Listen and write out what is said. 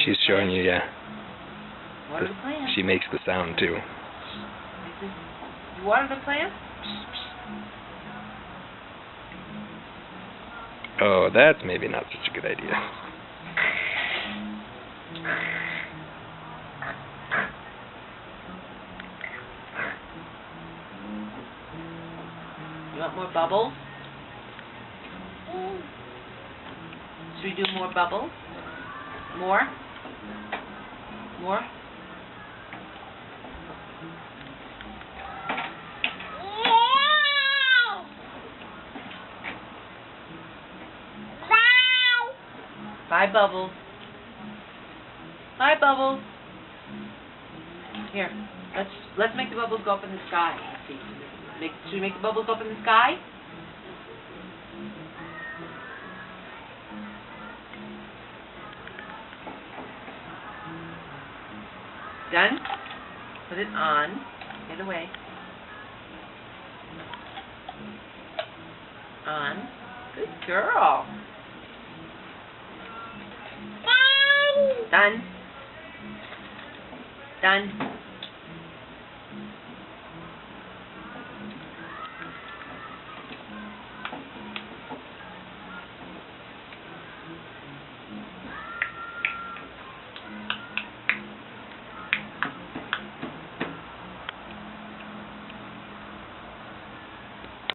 She's showing you, yeah. Water the plant. She makes the sound too. You water the plant? Oh, that's maybe not such a good idea. You want more bubbles? Should we do more bubbles? More? More? Bye, Bubbles. Bye, Bubbles. Here, let's make the bubbles go up in the sky. Let's see. Should we make the bubbles go up in the sky? Done? Put it on. Get away. On. Good girl. Done. Done.